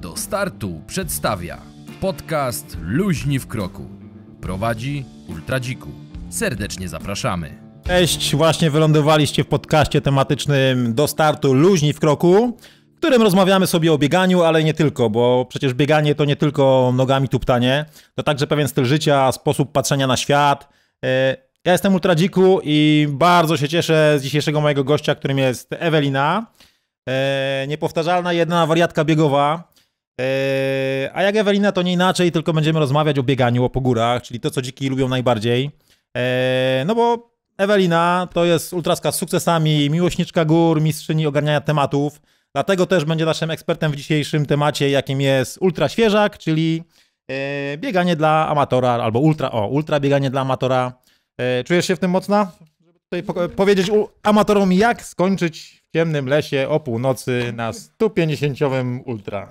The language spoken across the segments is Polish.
Do startu przedstawia podcast Luźni w kroku. Prowadzi Ultradziku. Serdecznie zapraszamy. Cześć, właśnie wylądowaliście w podcaście tematycznym Do startu Luźni w kroku, w którym rozmawiamy sobie o bieganiu, ale nie tylko, bo przecież bieganie to nie tylko nogami tuptanie, to także pewien styl życia, sposób patrzenia na świat. Ja jestem Ultradziku i bardzo się cieszę z dzisiejszego mojego gościa, którym jest Ewelina. Niepowtarzalna, jedyna wariatka biegowa. A jak Ewelina to nie inaczej, tylko będziemy rozmawiać o bieganiu, o pogórach, czyli to, co dziki lubią najbardziej. No bo Ewelina to jest ultraska z sukcesami, miłośniczka gór, mistrzyni ogarniania tematów. Dlatego też będzie naszym ekspertem w dzisiejszym temacie, jakim jest ultra świeżak, czyli bieganie dla amatora, albo ultra bieganie dla amatora. Czujesz się w tym mocna? Żeby tutaj powiedzieć amatorom, jak skończyć w ciemnym lesie o północy na 150 ultra.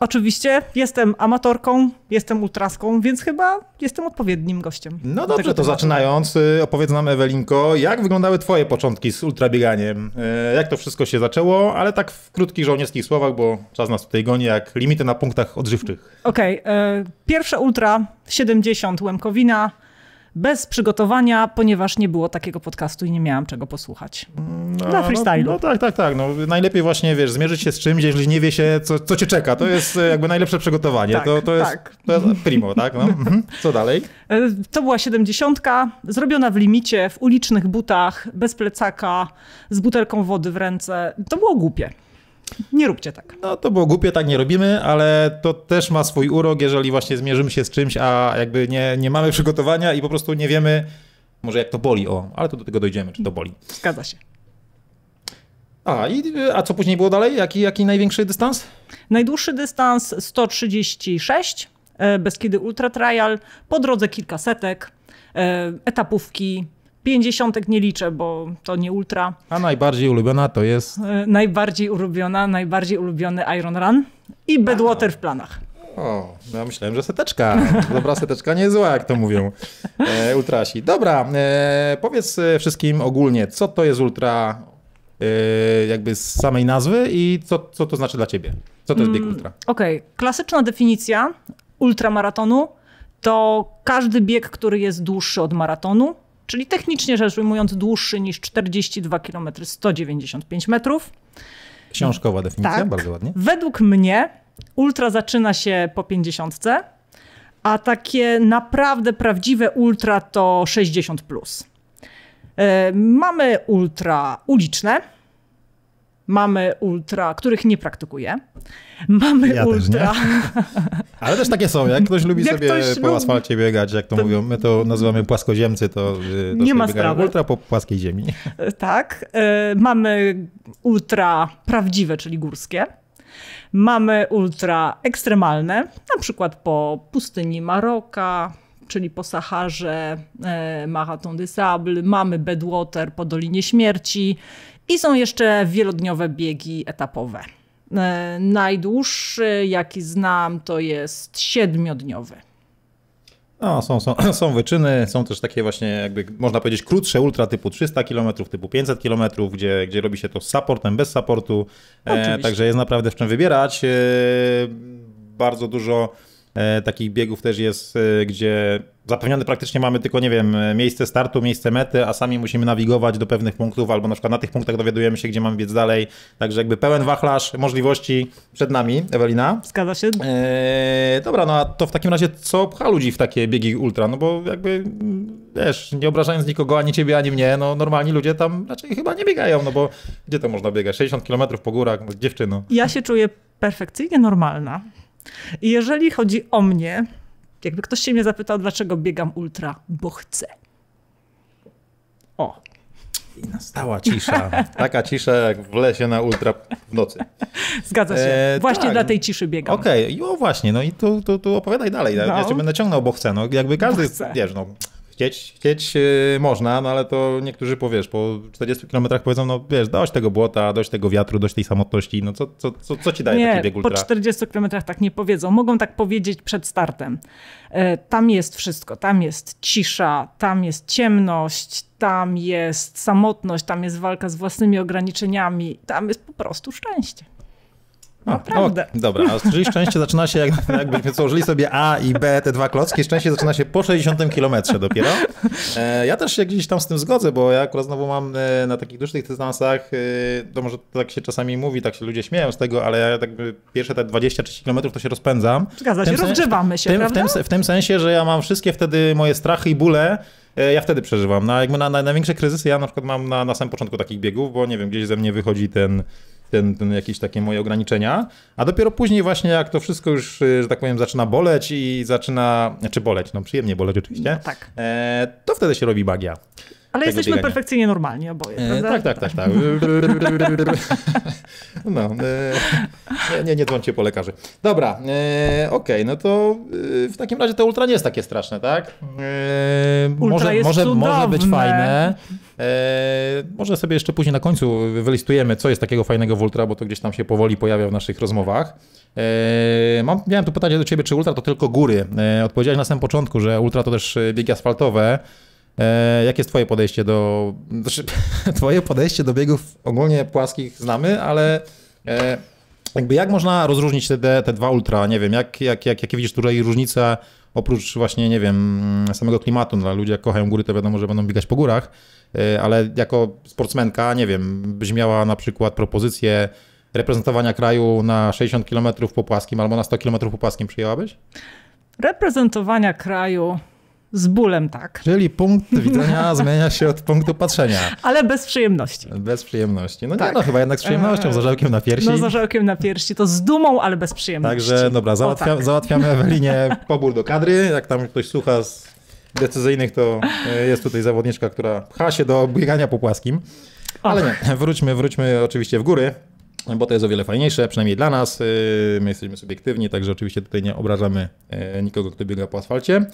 Oczywiście, jestem amatorką, jestem ultraską, więc chyba jestem odpowiednim gościem. No dobrze, to zaczynając, opowiedz nam, Ewelinko, jak wyglądały twoje początki z ultrabieganiem? Jak to wszystko się zaczęło, ale tak w krótkich żołnierskich słowach, bo czas nas tutaj goni, jak limity na punktach odżywczych. Okej, pierwsze ultra 70 Łemkowina, bez przygotowania, ponieważ nie było takiego podcastu i nie miałam czego posłuchać. Dla freestylu. No tak. No, najlepiej właśnie, wiesz, zmierzyć się z czymś, jeżeli nie wie się, co cię czeka. To jest jakby najlepsze przygotowanie. Tak, to jest primo, tak? No. Co dalej? To była 70, zrobiona w limicie, w ulicznych butach, bez plecaka, z butelką wody w ręce. To było głupie. Nie róbcie tak. No to było głupie, tak nie robimy, ale to też ma swój urok, jeżeli właśnie zmierzymy się z czymś, a jakby nie mamy przygotowania i po prostu nie wiemy, może jak to boli, ale to do tego dojdziemy, czy to boli. Zgadza się. A co później było dalej? Jaki największy dystans? Najdłuższy dystans 136, Beskidy Ultra Trial, po drodze kilka setek, etapówki, 50 nie liczę, bo to nie ultra. A najbardziej ulubiona to jest? Najbardziej ulubiony Iron Run i Badwater w planach. Ja myślałem, że seteczka. Dobra seteczka, nie zła, jak to mówią ultrasi. Dobra, powiedz wszystkim ogólnie, co to jest ultra, jakby z samej nazwy i co to znaczy dla ciebie? Co to jest bieg ultra? Okej, klasyczna definicja ultramaratonu to każdy bieg, który jest dłuższy od maratonu, czyli technicznie rzecz ujmując dłuższy niż 42 km 195 metrów. Książkowa definicja, tak. Bardzo ładnie. Według mnie ultra zaczyna się po 50, a takie naprawdę prawdziwe ultra to 60+. Mamy ultra uliczne, mamy ultra, których nie praktykuję. Mamy ultra. Ale też takie są, jak ktoś lubi sobie po asfalcie biegać, jak to mówią, my to nazywamy płaskoziemcy, to nie ma sprawy. Ultra po płaskiej ziemi. Tak. Mamy ultra prawdziwe, czyli górskie. Mamy ultra ekstremalne, na przykład po pustyni Maroka, czyli po Saharze, Marathon des Sables. Mamy Badwater po Dolinie Śmierci i są jeszcze wielodniowe biegi etapowe. Najdłuższy, jaki znam, to jest 7-dniowy. No, są wyczyny, są też takie właśnie, jakby można powiedzieć, krótsze ultra typu 300 km, typu 500 km, gdzie robi się to z supportem, bez supportu. Także jest naprawdę w czym wybierać. Bardzo dużo takich biegów też jest, gdzie zapewnione praktycznie mamy tylko, nie wiem, miejsce startu, miejsce mety, a sami musimy nawigować do pewnych punktów, albo na przykład na tych punktach dowiadujemy się, gdzie mamy biec dalej. Także jakby pełen wachlarz możliwości przed nami, Ewelina. Zgadza się. Dobra, no a to w takim razie co pcha ludzi w takie biegi ultra? No bo jakby, wiesz, nie obrażając nikogo, ani ciebie, ani mnie, no normalni ludzie tam raczej chyba nie biegają, no bo gdzie to można biegać? 60 km po górach, dziewczyno. Ja się czuję perfekcyjnie normalna. I jeżeli chodzi o mnie, jakby ktoś się mnie zapytał, dlaczego biegam ultra, bo chcę. I nastała cisza. Taka cisza jak w lesie na ultra w nocy. Zgadza się. Właśnie tak. Dla tej ciszy biegam. Okej, właśnie, no i tu opowiadaj dalej. No. Ja cię będę ciągnął, bo chcę. No jakby każdy, wiesz, no chcieć można, no ale to niektórzy po 40 km powiedzą, no wiesz, dość tego błota, dość tego wiatru, dość tej samotności, no co ci daje taki bieg ultra? Po 40 km tak nie powiedzą. Mogą tak powiedzieć przed startem. Tam jest wszystko. Tam jest cisza, tam jest ciemność, tam jest samotność, tam jest walka z własnymi ograniczeniami, tam jest po prostu szczęście. Naprawdę. Dobra, a czyli szczęście zaczyna się, jakbyśmy założyli sobie A i B, te dwa klocki, szczęście zaczyna się po 60 kilometrze dopiero. Ja też się gdzieś tam z tym zgodzę, bo ja akurat znowu mam na takich dłuższych dystansach, to może tak się czasami mówi, tak się ludzie śmieją z tego, ale ja jakby pierwsze te 20-30 kilometrów to się rozpędzam. Zgadza się, rozgrzewamy się, prawda? W tym sensie, że ja mam wszystkie wtedy moje strachy i bóle, ja wtedy przeżywam. Jakby na największe kryzysy ja na przykład mam na samym początku takich biegów, bo nie wiem, gdzieś ze mnie wychodzi ten jakieś takie moje ograniczenia, a dopiero później właśnie jak to wszystko już, że tak powiem, zaczyna boleć i zaczyna, znaczy boleć, no przyjemnie boleć oczywiście, No, tak. To wtedy się robi magia. Ale jesteśmy biegania. perfekcyjnie normalni oboje, prawda? Tak. No, nie dzwońcie po lekarzy. Dobra, okej, no to w takim razie to ultra nie jest takie straszne, tak? Ultra jest może być cudowne. fajne. Może sobie jeszcze później na końcu wylistujemy, co jest takiego fajnego w ultra, bo to gdzieś tam się powoli pojawia w naszych rozmowach. Miałem tu pytanie do ciebie, czy ultra to tylko góry? Odpowiedziałeś na samym początku, że ultra to też biegi asfaltowe. Jakie jest twoje podejście do... Znaczy, twoje podejście do biegów ogólnie płaskich znamy, ale jakby jak można rozróżnić te dwa ultra? Nie wiem, jakie widzisz tutaj różnice oprócz właśnie, nie wiem, samego klimatu? No, ludzie jak kochają góry, to wiadomo, że będą biegać po górach, ale jako sportsmenka, nie wiem, byś miała na przykład propozycję reprezentowania kraju na 60 km po płaskim albo na 100 km po płaskim, przyjęłabyś? Reprezentowania kraju z bólem, tak. Czyli punkt widzenia zmienia się od punktu patrzenia. Ale bez przyjemności. Bez przyjemności. No tak. nie, no chyba jednak z przyjemnością, z orzełkiem na piersi. No z orzełkiem na piersi, to z dumą, ale bez przyjemności. Także dobra, tak. załatwiamy Ewelinie pobór do kadry. Jak tam ktoś słucha z decyzyjnych, to jest tutaj zawodniczka, która pcha się do biegania po płaskim. Ale nie, wróćmy oczywiście w góry, bo to jest o wiele fajniejsze, przynajmniej dla nas. My jesteśmy subiektywni, także oczywiście tutaj nie obrażamy nikogo, kto biega po asfalcie.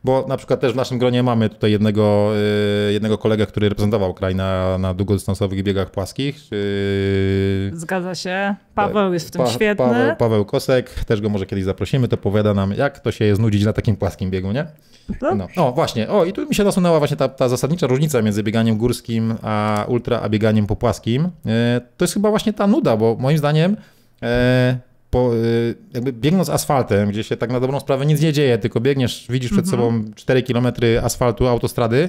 Bo na przykład też w naszym gronie mamy tutaj jednego kolegę, który reprezentował kraj na długodystansowych biegach płaskich. Zgadza się. Paweł jest w tym świetny. Paweł Kosek, też go może kiedyś zaprosimy, to powiada nam, jak to się jest nudzić na takim płaskim biegu, nie? No. O, właśnie. I tu mi się nasunęła właśnie ta zasadnicza różnica między bieganiem górskim a ultra, a bieganiem po płaskim. To jest chyba właśnie ta nuda, bo moim zdaniem jakby biegnąc asfaltem, gdzie się tak na dobrą sprawę nic nie dzieje, tylko biegniesz, widzisz przed sobą 4 km asfaltu, autostrady,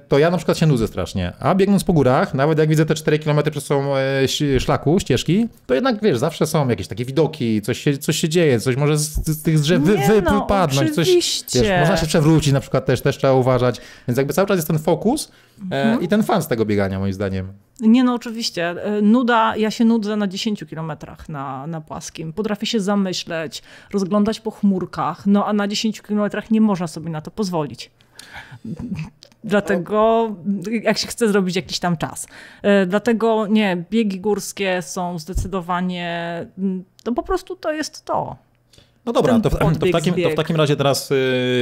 to ja na przykład się nudzę strasznie. A biegnąc po górach, nawet jak widzę te 4 km przed sobą szlaku, ścieżki, to jednak wiesz, zawsze są jakieś takie widoki, coś się dzieje, coś może z tych drzew wypadnąć, coś, wiesz, można się przewrócić na przykład też trzeba uważać, więc jakby cały czas jest ten fokus i ten fan z tego biegania moim zdaniem. Nie, no oczywiście. Ja się nudzę na 10 kilometrach na płaskim. Potrafię się zamyśleć, rozglądać po chmurkach, no a na 10 kilometrach nie można sobie na to pozwolić. Dlatego, jak się chce zrobić jakiś tam czas. Dlatego nie, biegi górskie są zdecydowanie, to po prostu to jest to. No dobra, to w takim razie teraz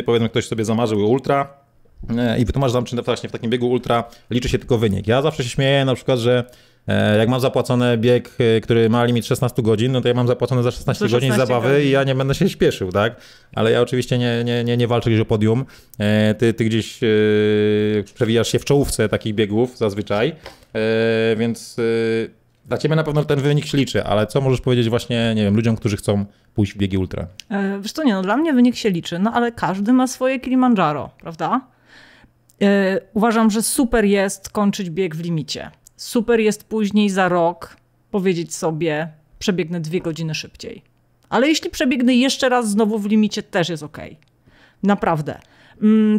powiedzmy, ktoś sobie zamarzył ultra i wytłumacz nam, czy właśnie w takim biegu ultra liczy się tylko wynik. Ja zawsze się śmieję na przykład, że jak mam zapłacony bieg, który ma limit 16 godzin, no to ja mam zapłacone za 16 godzin zabawy i ja nie będę się śpieszył, tak? Ale ja oczywiście nie walczę gdzieś o podium. Ty gdzieś przewijasz się w czołówce takich biegów zazwyczaj, więc dla ciebie na pewno ten wynik się liczy, ale co możesz powiedzieć właśnie, nie wiem, ludziom, którzy chcą pójść w biegi ultra? Wiesz co, no dla mnie wynik się liczy, no ale każdy ma swoje Kilimandżaro, prawda? Uważam, że super jest kończyć bieg w limicie. Super jest później za rok powiedzieć sobie, przebiegnę 2 godziny szybciej. Ale jeśli przebiegnę jeszcze raz znowu w limicie, też jest okej. Naprawdę.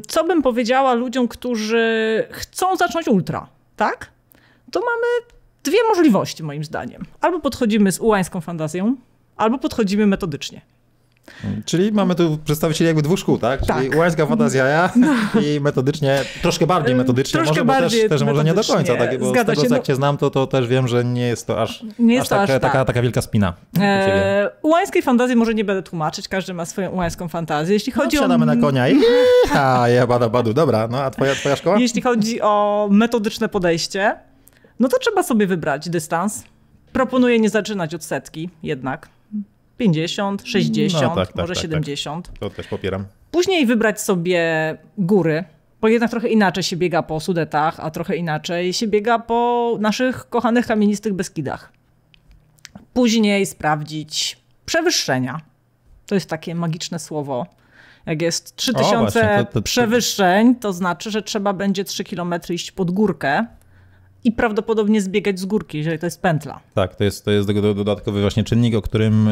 Co bym powiedziała ludziom, którzy chcą zacząć ultra, tak? To mamy 2 możliwości moim zdaniem. Albo podchodzimy z ułańską fantazją, albo podchodzimy metodycznie. Czyli mamy tu przedstawicieli jakby 2 szkół, tak? Czyli ułańska fantazja i metodycznie, troszkę bardziej metodycznie, troszkę może, bardziej bo też może nie do końca, tak? Bo zgadza z tego, się, jak cię znam, to też wiem, że nie jest to aż taka wielka spina. Ułańskiej fantazji może nie będę tłumaczyć, każdy ma swoją ułańską fantazję. Jeśli chodzi wsiadamy na konia i badu, dobra, no a twoja szkoła? Jeśli chodzi o metodyczne podejście, no to trzeba sobie wybrać dystans. Proponuję nie zaczynać od setki jednak. 50, 60, może 70. Tak. To też popieram. Później wybrać sobie góry, bo jednak trochę inaczej się biega po Sudetach, a trochę inaczej się biega po naszych kochanych kamienistych Beskidach. Później sprawdzić przewyższenia. To jest takie magiczne słowo. Jak jest 3000 przewyższeń, to znaczy, że trzeba będzie 3 km iść pod górkę i prawdopodobnie zbiegać z górki, jeżeli to jest pętla. Tak, to jest dodatkowy właśnie czynnik, o którym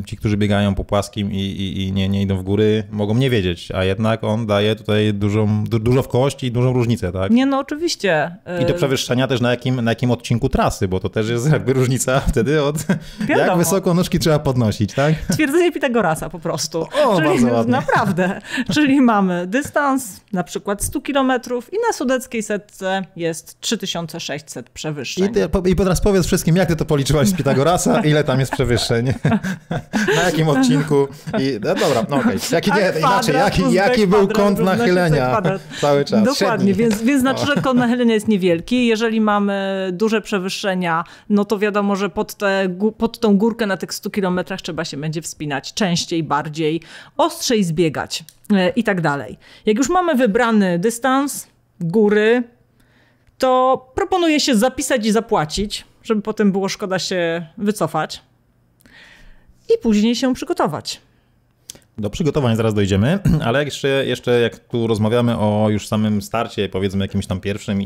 ci, którzy biegają po płaskim i nie idą w góry, mogą nie wiedzieć, a jednak on daje tutaj dużo w kość i dużą różnicę, tak? Nie, no oczywiście. I te przewyższenia też na jakim odcinku trasy, bo to też jest jakby różnica wtedy od jak wysoko nóżki trzeba podnosić, tak? Twierdzenie Pitagorasa po prostu. O, czyli bardzo ładnie. naprawdę. Czyli mamy dystans na przykład 100 km i na sudeckiej setce jest 3600 przewyższeń. I teraz powiedz wszystkim, jak ty to policzyłaś z Pitagorasa, ile tam jest przewyższeń, na jakim odcinku i no dobra, no okej. Jaki był kąt nachylenia cały czas? Dokładnie, więc znaczy, że kąt nachylenia jest niewielki. Jeżeli mamy duże przewyższenia, no to wiadomo, że pod tą górkę na tych 100 kilometrach trzeba się będzie wspinać częściej, bardziej, ostrzej zbiegać i tak dalej. Jak już mamy wybrany dystans, góry, to proponuję się zapisać i zapłacić, żeby potem było szkoda się wycofać i później się przygotować. Do przygotowań zaraz dojdziemy, ale jeszcze jak tu rozmawiamy o już samym starcie, powiedzmy jakimś tam pierwszym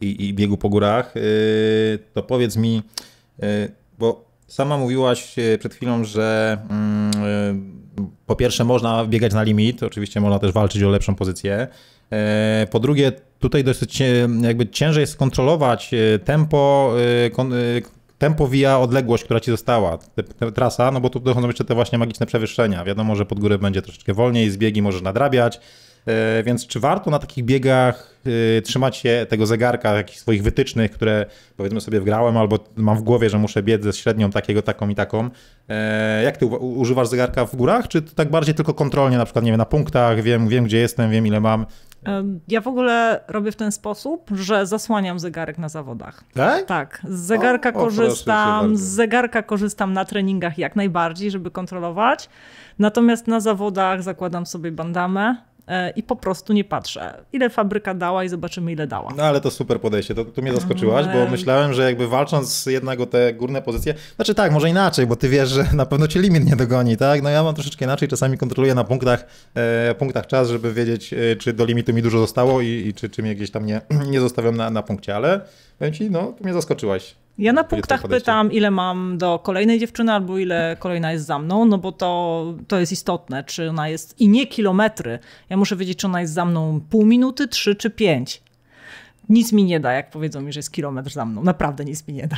i biegu po górach, to powiedz mi, bo sama mówiłaś przed chwilą, że po pierwsze można biegać na limit, oczywiście można też walczyć o lepszą pozycję. Po drugie, tutaj dosyć jakby ciężej jest kontrolować tempo via odległość, która ci została, trasa, no bo tu dochodzą jeszcze te właśnie magiczne przewyższenia. Wiadomo, że pod górę będzie troszeczkę wolniej, z biegi możesz nadrabiać, więc czy warto na takich biegach trzymać się tego zegarka, jakichś swoich wytycznych, które powiedzmy sobie wgrałem albo mam w głowie, że muszę biec ze średnią taką i taką. Jak ty używasz zegarka w górach, czy tak bardziej tylko kontrolnie, na przykład nie wiem, na punktach, wiem gdzie jestem, wiem ile mam? Ja w ogóle robię w ten sposób, że zasłaniam zegarek na zawodach. Tak? Tak. Z zegarka korzystam na treningach jak najbardziej, żeby kontrolować. Natomiast na zawodach zakładam sobie bandamę i po prostu nie patrzę, ile fabryka dała i zobaczymy, ile dała. No ale to super podejście, to tu mnie zaskoczyłaś, bo myślałem, że jakby walcząc jednak o te górne pozycje, znaczy tak, może inaczej, bo ty wiesz, że na pewno cię limit nie dogoni, tak? No ja mam troszeczkę inaczej, czasami kontroluję na punktach czas, żeby wiedzieć, czy do limitu mi dużo zostało i czy mnie gdzieś tam nie zostawiam na punkcie, ale powiem ci, no tu mnie zaskoczyłaś. Ja na punktach pytam, ile mam do kolejnej dziewczyny, albo ile kolejna jest za mną, no bo to jest istotne, czy ona jest i nie kilometry. Ja muszę wiedzieć, czy ona jest za mną pół minuty, 3 czy 5. Nic mi nie da, jak powiedzą mi, że jest kilometr za mną. Naprawdę nic mi nie da.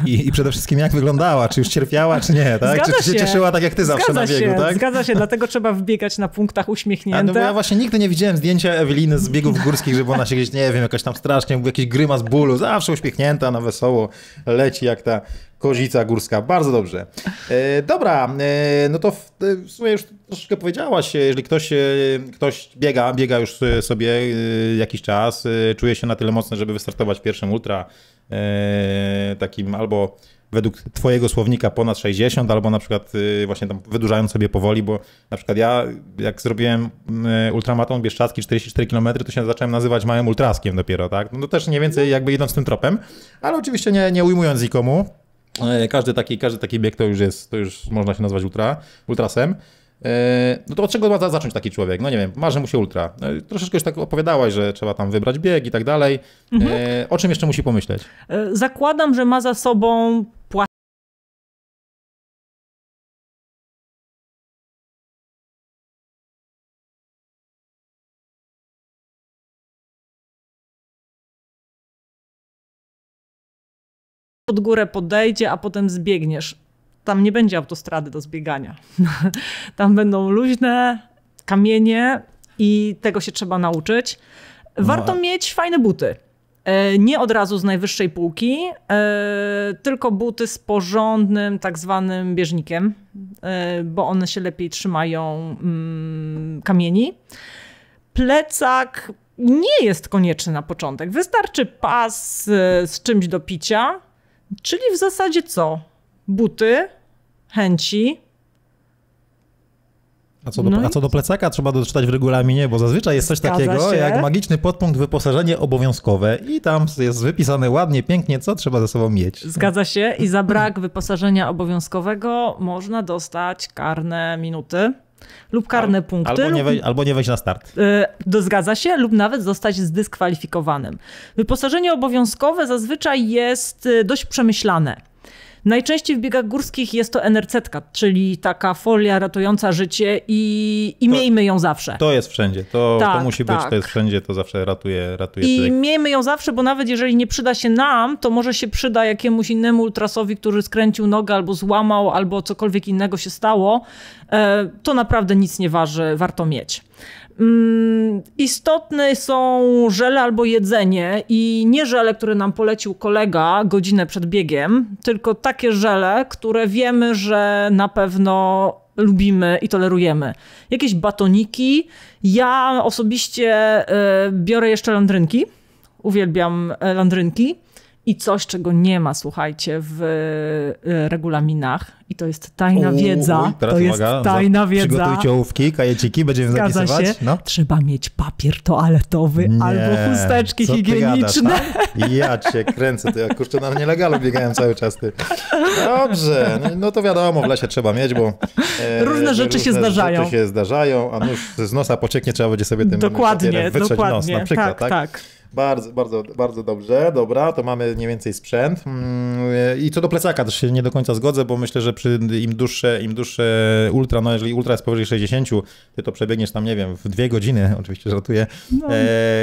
I przede wszystkim jak wyglądała? Czy już cierpiała, czy nie? Tak? Czy się cieszyła tak jak ty zawsze na biegu? Tak? Zgadza się, dlatego trzeba wbiegać na punktach uśmiechnięte. No bo ja właśnie nigdy nie widziałem zdjęcia Eweliny z biegów górskich, żeby ona się gdzieś, nie wiem, jakaś tam strasznie, jakiś grymas bólu, zawsze uśmiechnięta, na wesoło leci jak ta kozica górska. Bardzo dobrze. Dobra, no to w sumie już troszeczkę powiedziałaś, jeżeli ktoś biega już sobie jakiś czas, czuje się na tyle mocny, żeby wystartować w pierwszym ultra, takim albo według twojego słownika ponad 60, albo na przykład właśnie tam wydłużając sobie powoli, bo na przykład ja jak zrobiłem ultramaton bieszczadzki 44 km, to się zacząłem nazywać małym ultraskiem dopiero, tak? No też mniej więcej jakby idąc tym tropem, ale oczywiście nie ujmując nikomu. Każdy taki bieg to już można się nazwać ultrasem. No to od czego ma zacząć taki człowiek? No nie wiem, marzy mu się ultra. Troszeczkę już tak opowiadałaś, że trzeba tam wybrać bieg i tak dalej. O czym jeszcze musi pomyśleć? Zakładam, że ma za sobą pod górę podejdzie, a potem zbiegniesz. Tam nie będzie autostrady do zbiegania. Tam będą luźne kamienie i tego się trzeba nauczyć. Warto mieć fajne buty. Nie od razu z najwyższej półki, tylko buty z porządnym tak zwanym bieżnikiem, bo one się lepiej trzymają kamieni. Plecak nie jest konieczny na początek. Wystarczy pas z czymś do picia, czyli w zasadzie co? Buty, chęci A co do plecaka trzeba doczytać w regulaminie, bo zazwyczaj jest coś takiego jak magiczny podpunkt wyposażenie obowiązkowe i tam jest wypisane ładnie, pięknie, co trzeba ze sobą mieć. Zgadza się i za brak wyposażenia obowiązkowego można dostać karne minuty lub karne punkty. Albo nie wejść na start. Zgadza się, lub nawet zostać zdyskwalifikowanym. Wyposażenie obowiązkowe zazwyczaj jest dość przemyślane. Najczęściej w biegach górskich jest to NRC-ka, czyli taka folia ratująca życie i miejmy ją zawsze. To jest wszędzie, to musi być, to jest wszędzie, to zawsze ratuje I miejmy ją zawsze, bo nawet jeżeli nie przyda się nam, to może się przyda jakiemuś innemu ultrasowi, który skręcił nogę albo złamał, albo cokolwiek innego się stało. To naprawdę nic nie waży, warto mieć. Istotne są żele albo jedzenie i nie żele, które nam polecił kolega godzinę przed biegiem, tylko takie żele, które wiemy, że na pewno lubimy i tolerujemy. Jakieś batoniki. Ja osobiście biorę jeszcze landrynki. Uwielbiam landrynki. I coś, czego nie ma, słuchajcie, w regulaminach. I to jest tajna wiedza. Teraz to jest tajna wiedza. Przygotujcie ołówki, kajeciki, będziemy zapisywać. No. Trzeba mieć papier toaletowy albo chusteczki higieniczne. Ja cię kręcę, to ja kurczę na nielegalu biegałem cały czas. Ty. Dobrze, no to wiadomo, w lesie trzeba mieć, bo różne rzeczy się zdarzają, a nóż z nosa pocieknie, trzeba będzie sobie tym papierem wytrzeć nos na przykład. Tak. Bardzo dobrze. Dobra, to mamy mniej więcej sprzęt. I co do plecaka też się nie do końca zgodzę, bo myślę, że przy im dłuższe ultra, no jeżeli ultra jest powyżej 60, ty to przebiegniesz tam, nie wiem, w 2 godziny, oczywiście żartuję. No.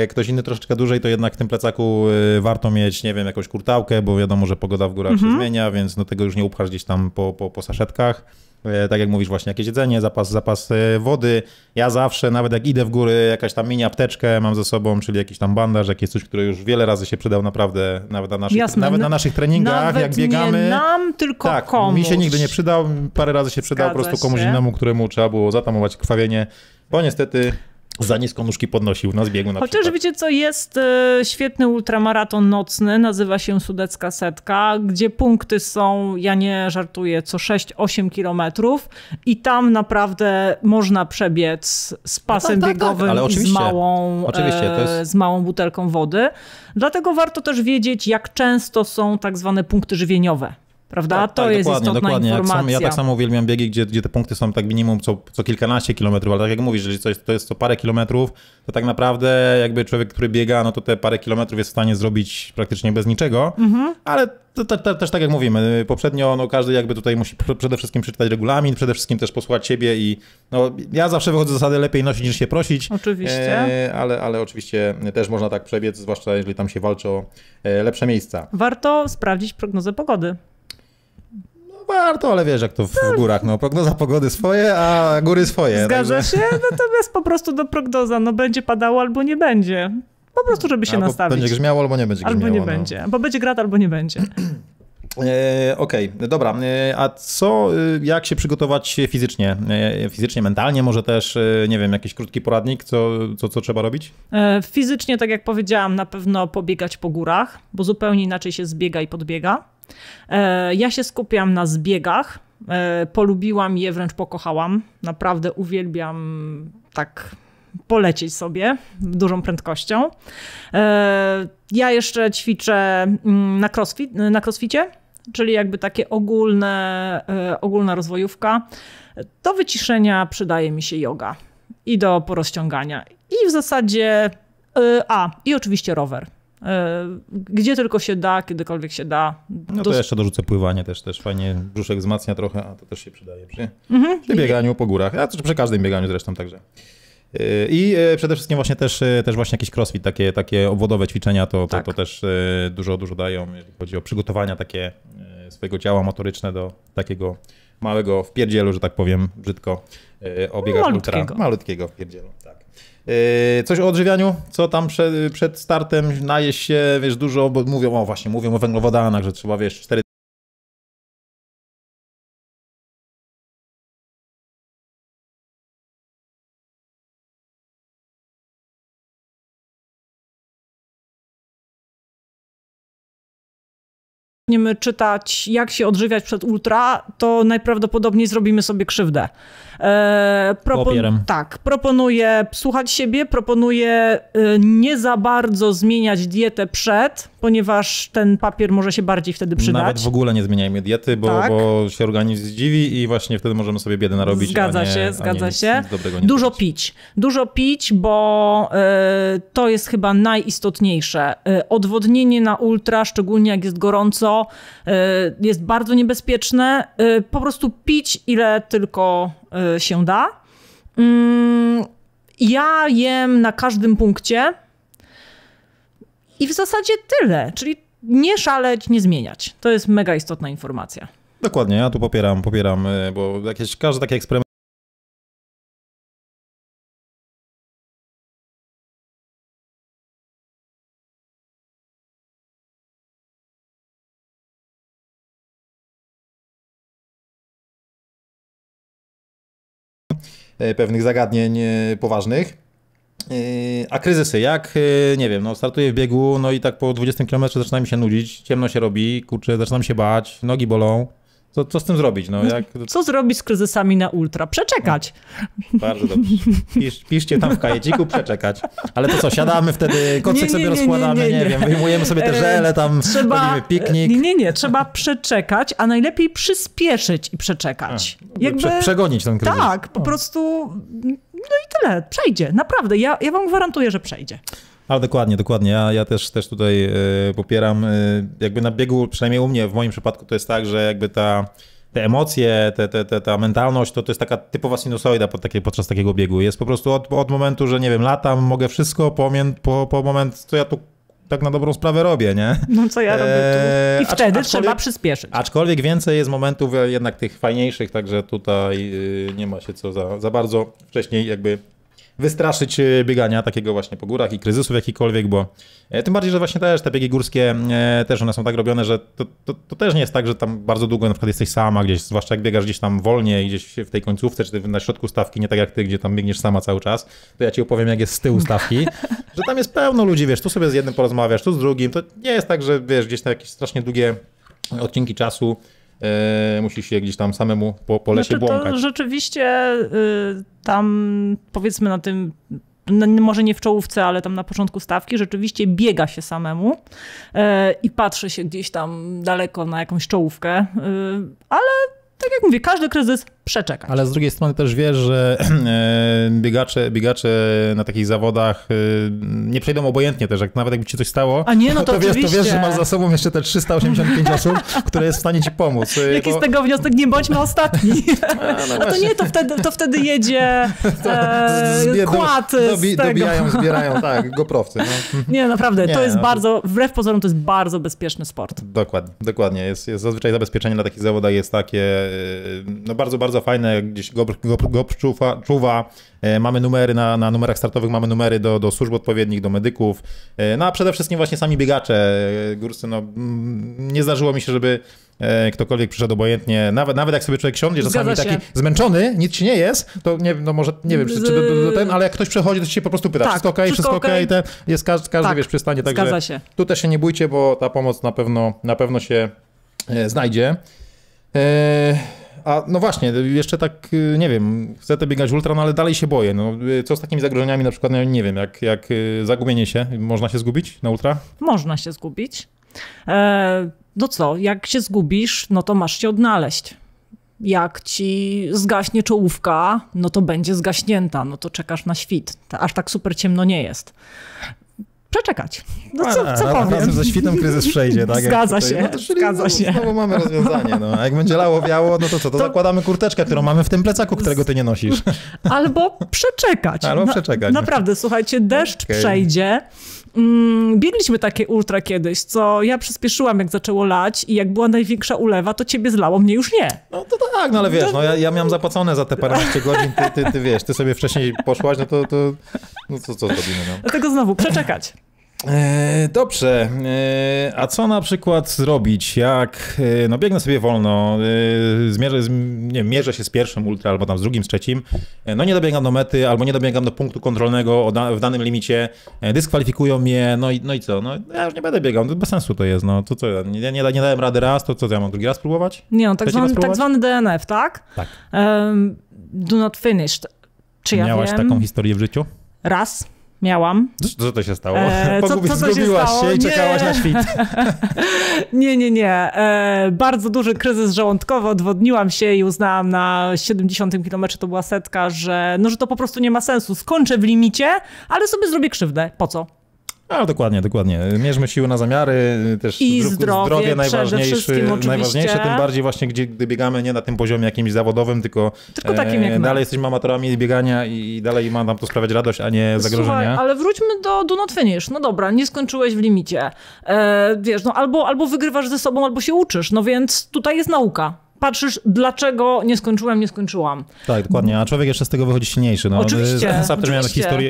Ktoś inny troszeczkę dłużej, to jednak w tym plecaku warto mieć, nie wiem, jakąś kurtałkę, bo wiadomo, że pogoda w górach się zmienia, więc do tego już nie upchasz gdzieś tam po saszetkach. Tak jak mówisz, właśnie jakieś jedzenie, zapas wody. Ja zawsze, nawet jak idę w góry, jakaś tam mini apteczkę mam ze sobą, czyli jakiś tam bandaż, jakieś coś, które już wiele razy się przydał naprawdę, nawet na naszych treningach, nawet jak biegamy. Nie nam, tylko tak, komuś. Mi się nigdy nie przydał, parę razy się przydał po prostu komuś innemu, któremu trzeba było zatamować krwawienie, bo niestety za nisko nóżki podnosił na zbiegu na Chociaż przykład. wiecie co, jest świetny ultramaraton nocny, nazywa się Sudecka Setka, gdzie punkty są, ja nie żartuję, co 6-8 kilometrów i tam naprawdę można przebiec z pasem biegowym ale i z małą butelką wody. Dlatego warto też wiedzieć, jak często są tak zwane punkty żywieniowe. Prawda? To jest istotna informacja. Ja tak samo uwielbiam biegi, gdzie te punkty są tak minimum co kilkanaście kilometrów, ale tak jak mówisz, jeżeli to jest co parę kilometrów, to tak naprawdę jakby człowiek, który biega, no to te parę kilometrów jest w stanie zrobić praktycznie bez niczego, ale to też tak jak mówimy, poprzednio no każdy jakby tutaj musi przede wszystkim przeczytać regulamin, przede wszystkim też posłuchać siebie i no ja zawsze wychodzę z zasady lepiej nosić niż się prosić. Oczywiście. Ale oczywiście też można tak przebiec, zwłaszcza jeżeli tam się walczy o lepsze miejsca. Warto sprawdzić prognozę pogody. Warto, ale wiesz jak to w górach, no prognoza pogody swoje, a góry swoje. Zgadza się, natomiast po prostu do prognoza, no będzie padało albo nie będzie. Po prostu, żeby się nastawić. Będzie grzmiało albo nie będzie grzmiało. Albo nie będzie, bo będzie grad albo nie będzie. Okej, dobra. A jak się przygotować fizycznie? Fizycznie, mentalnie może też, nie wiem, jakiś krótki poradnik, co trzeba robić? Fizycznie, tak jak powiedziałam, na pewno pobiegać po górach, bo zupełnie inaczej się zbiega i podbiega. Ja się skupiam na zbiegach. Polubiłam je, wręcz pokochałam. Naprawdę uwielbiam tak polecieć sobie dużą prędkością. Ja jeszcze ćwiczę na crossficie, czyli jakby takie ogólna rozwojówka. Do wyciszenia przydaje mi się yoga i do porozciągania. I w zasadzie, i oczywiście rower. Gdzie tylko się da, kiedykolwiek się da. No to jeszcze dorzucę pływanie też fajnie, brzuszek wzmacnia trochę, a to też się przydaje przy bieganiu po górach, a przy każdym bieganiu zresztą także. I przede wszystkim właśnie też właśnie jakiś crossfit, takie obwodowe ćwiczenia, to też dużo dają, jeżeli chodzi o przygotowania takie swojego ciała motoryczne do takiego małego wpierdzielu, że tak powiem brzydko, o biegach ultra. Malutkiego wpierdzielu, tak. Coś o odżywianiu? Co tam przed startem najeść się, wiesz, dużo, bo mówią o węglowodanach, że trzeba, wiesz, 4 zaczniemy czytać, jak się odżywiać przed ultra, to najprawdopodobniej zrobimy sobie krzywdę. Tak, proponuję słuchać siebie, proponuję nie za bardzo zmieniać dietę przed, ponieważ ten papier może się bardziej wtedy przydać. Nawet w ogóle nie zmieniajmy diety, bo się organizm zdziwi i właśnie wtedy możemy sobie biedę narobić. Zgadza się. Dużo pić, bo to jest chyba najistotniejsze. Odwodnienie na ultra, szczególnie jak jest gorąco, jest bardzo niebezpieczne. Po prostu pić ile tylko się da. Ja jem na każdym punkcie i w zasadzie tyle, czyli nie szaleć, nie zmieniać. To jest mega istotna informacja. Dokładnie, ja tu popieram, bo każdy taki eksperyment pewnych zagadnień poważnych. A kryzysy, jak, nie wiem, no startuję w biegu, no i tak po 20 km zaczyna mi się nudzić, ciemno się robi, kurczę, zaczynam się bać, nogi bolą. Co z tym zrobić? No, Co zrobić z kryzysami na ultra? Przeczekać. Bardzo dobrze. Piszcie tam w kajeciku, przeczekać. Ale to co, siadamy wtedy, kocyk sobie rozkładamy, nie wiem, wyjmujemy sobie te żele, tam robimy piknik. Nie, trzeba przeczekać, a najlepiej przyspieszyć i przeczekać. Przegonić ten kryzys. Tak, po prostu, no i tyle, przejdzie, naprawdę, ja wam gwarantuję, że przejdzie. Ale dokładnie. Ja też tutaj popieram. Jakby na biegu, przynajmniej u mnie, w moim przypadku to jest tak, że jakby te emocje, ta mentalność, to jest taka typowa sinusoida podczas takiego biegu. Jest po prostu od momentu, że nie wiem, latam, mogę wszystko, po moment, co ja tu tak na dobrą sprawę robię, nie? No co ja robię tu? I wtedy trzeba przyspieszyć. Aczkolwiek więcej jest momentów jednak tych fajniejszych, także tutaj nie ma się co za bardzo wcześniej jakby wystraszyć biegania takiego właśnie po górach i kryzysów jakikolwiek, bo tym bardziej, że właśnie też te biegi górskie, też one są tak robione, że to też nie jest tak, że tam bardzo długo na przykład jesteś sama gdzieś, zwłaszcza jak biegasz gdzieś tam wolniej, gdzieś w tej końcówce, czy na środku stawki, nie tak jak ty, gdzie tam biegniesz sama cały czas, to ja ci opowiem, jak jest z tyłu stawki, że tam jest pełno ludzi, wiesz, tu sobie z jednym porozmawiasz, tu z drugim, to nie jest tak, że wiesz, gdzieś na jakieś strasznie długie odcinki czasu musisz się gdzieś tam samemu po lesie błąkać. To rzeczywiście tam powiedzmy na tym, może nie w czołówce, ale tam na początku stawki, rzeczywiście biega się samemu i patrzy się gdzieś tam daleko na jakąś czołówkę, ale tak jak mówię, każdy kryzys przeczekać. Ale z drugiej strony też wiesz, że biegacze na takich zawodach nie przejdą obojętnie też, jak nawet jakby ci coś stało, a nie, no to wiesz, że masz za sobą jeszcze te 385 osób, które jest w stanie ci pomóc. Jaki z tego wniosek? Nie bądźmy ostatni. A to nie, to wtedy jedzie kład zbierają, tak, goprowcy. No. Nie, naprawdę, to jest bardzo, wbrew pozorom, to jest bardzo bezpieczny sport. Dokładnie. Jest zazwyczaj zabezpieczenie na takich zawodach jest takie, no bardzo fajne, gdzieś GoPro czuwa, mamy numery na numerach startowych, mamy numery do służb odpowiednich, do medyków, no a przede wszystkim właśnie sami biegacze górscy, no nie zdarzyło mi się, żeby ktokolwiek przyszedł obojętnie, nawet jak sobie człowiek siądzie, czasami taki zmęczony, nic ci nie jest, to nie, no może, nie wiem, czy ale jak ktoś przechodzi, to się po prostu pyta, tak, wszystko okej, jest każdy wiesz, przystanie, także tu też się nie bójcie, bo ta pomoc na pewno się znajdzie. A no właśnie, jeszcze tak, nie wiem, chcę to biegać ultra, no ale dalej się boję. No, co z takimi zagrożeniami, na przykład, nie wiem, jak zagubienie się? Można się zgubić na ultra? Można się zgubić. No co, jak się zgubisz, no to masz się odnaleźć. Jak ci zgaśnie czołówka, no to będzie zgaśnięta, no to czekasz na świt. Aż tak super ciemno nie jest. Przeczekać. No co powiem? Razem ze świtem kryzys przejdzie, tak? Zgadza się, zgadza się. Znowu mamy rozwiązanie, no. A jak będzie lało, wiało, no to co? To zakładamy kurteczkę, którą mamy w tym plecaku, którego ty nie nosisz. Albo przeczekać. Przeczekać. Naprawdę, słuchajcie, deszcz przejdzie. Biegliśmy takie ultra kiedyś, co ja przyspieszyłam, jak zaczęło lać i jak była największa ulewa, to ciebie zlało, mnie już nie. No to tak, no ale wiesz, no ja miałem zapłacone za te paręnaście godzin, ty wiesz, ty sobie wcześniej poszłaś, no to no co zrobimy, no. Dlatego znowu, przeczekać. Dobrze, a co na przykład zrobić, jak no biegnę sobie wolno, mierzę się z pierwszym ultra, albo tam z drugim, z trzecim, no nie dobiegam do mety, albo nie dobiegam do punktu kontrolnego w danym limicie, dyskwalifikują mnie, no i co, no ja już nie będę biegał, bez sensu to jest, no to co, nie dałem rady raz, to co, ja mam drugi raz próbować? Nie, no tak zwany DNF, tak? Tak. Do not finish. Czy ja Miałaś taką historię w życiu? Raz. Miałam. Co to się stało? Zgubiłaś się i czekałaś na świt. Nie. Bardzo duży kryzys żołądkowy, odwodniłam się i uznałam na 70 km, to była setka, że to po prostu nie ma sensu. Skończę w limicie, ale sobie zrobię krzywdę. Po co? No, dokładnie. Mierzmy siły na zamiary, też i zdrowie najważniejsze, tym bardziej właśnie, gdy biegamy nie na tym poziomie jakimś zawodowym, tylko takim jak my. Dalej jesteśmy amatorami biegania i dalej ma nam to sprawiać radość, a nie zagrożenie. Słuchaj, ale wróćmy do not finish. No dobra, nie skończyłeś w limicie. Wiesz, albo wygrywasz ze sobą, albo się uczysz, więc tutaj jest nauka. Patrzysz, dlaczego nie skończyłam. Tak, dokładnie, a człowiek jeszcze z tego wychodzi silniejszy. No, oczywiście. Sam też miałem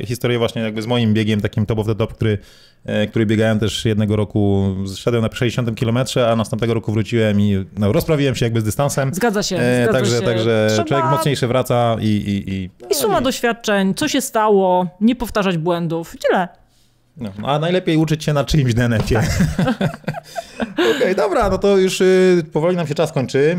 historię właśnie jakby z moim biegiem, takim top of the top, który biegałem też jednego roku, zszedłem na 60 kilometrze, a następnego roku wróciłem i rozprawiłem się jakby z dystansem. Zgadza się. Także człowiek mocniejszy wraca I suma doświadczeń, co się stało, nie powtarzać błędów, tyle. No, a najlepiej uczyć się na czyimś DNF-ie. Okej, dobra, no to już powoli nam się czas kończy.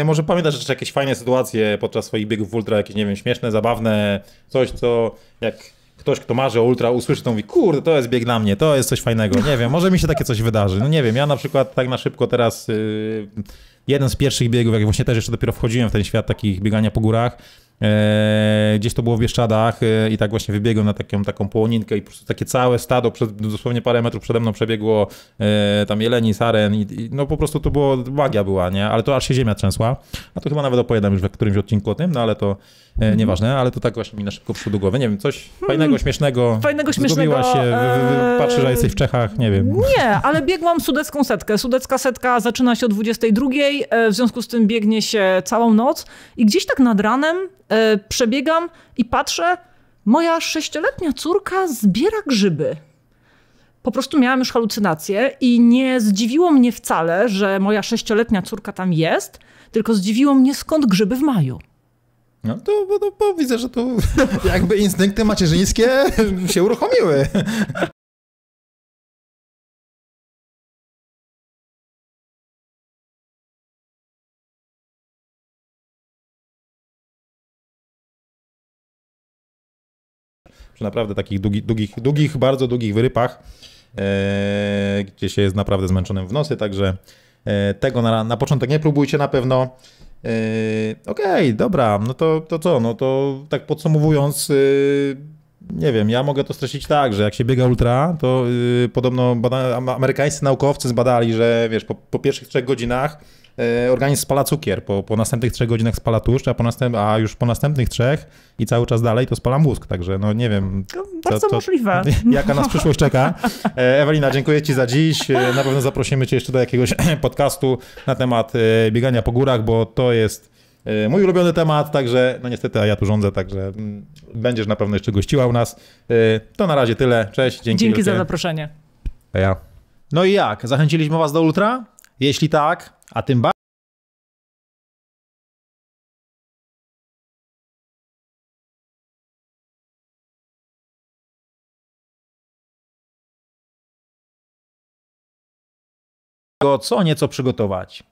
Może pamiętasz jeszcze jakieś fajne sytuacje podczas swoich biegów ultra, jakieś, nie wiem, śmieszne, zabawne, coś, co jak ktoś, kto marzy o ultra, usłyszy, to mówi, kurde, to jest bieg dla mnie, to jest coś fajnego. Nie wiem, może mi się takie coś wydarzy. No nie wiem, ja na przykład tak na szybko teraz jeden z pierwszych biegów, jak właśnie też jeszcze dopiero wchodziłem w ten świat takich biegania po górach, gdzieś to było w Bieszczadach i tak właśnie wybiegłem na taką połoninkę i po prostu takie całe stado, dosłownie parę metrów przede mną przebiegło tam jeleni, saren i no po prostu to było, magia była, nie? Ale to aż się ziemia trzęsła. A to chyba nawet opowiadam już w którymś odcinku o tym, no ale to nieważne, ale to tak właśnie mi na szybko przyszło do głowy. Nie wiem, coś fajnego, śmiesznego. Zgubiłaś się, patrzysz, że jesteś w Czechach, nie wiem. Nie, ale biegłam sudecką setkę. Sudecka setka zaczyna się o 22, w związku z tym biegnie się całą noc i gdzieś tak nad ranem przebiegam i patrzę, moja 6-letnia córka zbiera grzyby. Po prostu miałam już halucynację i nie zdziwiło mnie wcale, że moja 6-letnia córka tam jest, tylko zdziwiło mnie, skąd grzyby w maju. No to widzę, że tu jakby instynkty macierzyńskie się uruchomiły. Przy naprawdę takich bardzo długich wyrypach, gdzie się jest naprawdę zmęczonym w nosy, także tego na początek nie próbujcie na pewno. Okej, dobra, no to co, no to tak podsumowując, nie wiem, ja mogę to streścić tak, że jak się biega ultra, to podobno amerykańscy naukowcy zbadali, że wiesz, po pierwszych 3 godzinach organizm spala cukier, po następnych 3 godzinach spala tłuszcz, a już po następnych 3 i cały czas dalej to spala mózg, także no nie wiem. Bardzo możliwe. Jaka nas przyszłość czeka. Ewelina, dziękuję Ci za dziś. Na pewno zaprosimy Cię jeszcze do jakiegoś podcastu na temat biegania po górach, bo to jest mój ulubiony temat, także no niestety, a ja tu rządzę, także będziesz na pewno jeszcze gościła u nas. To na razie tyle. Cześć, dzięki za zaproszenie. Ja. No i jak? Zachęciliśmy Was do ultra? Jeśli tak, a tym bardziej co nieco przygotować.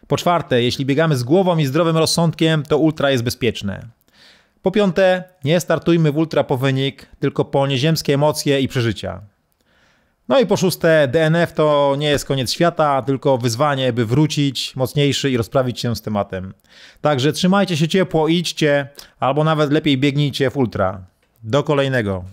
Po czwarte, jeśli biegamy z głową i zdrowym rozsądkiem, to ultra jest bezpieczne. Po piąte, nie startujmy w ultra po wynik, tylko po nieziemskie emocje i przeżycia. No i po szóste, DNF to nie jest koniec świata, tylko wyzwanie, by wrócić mocniejszy i rozprawić się z tematem. Także trzymajcie się ciepło, idźcie, albo nawet lepiej biegnijcie w ultra. Do kolejnego.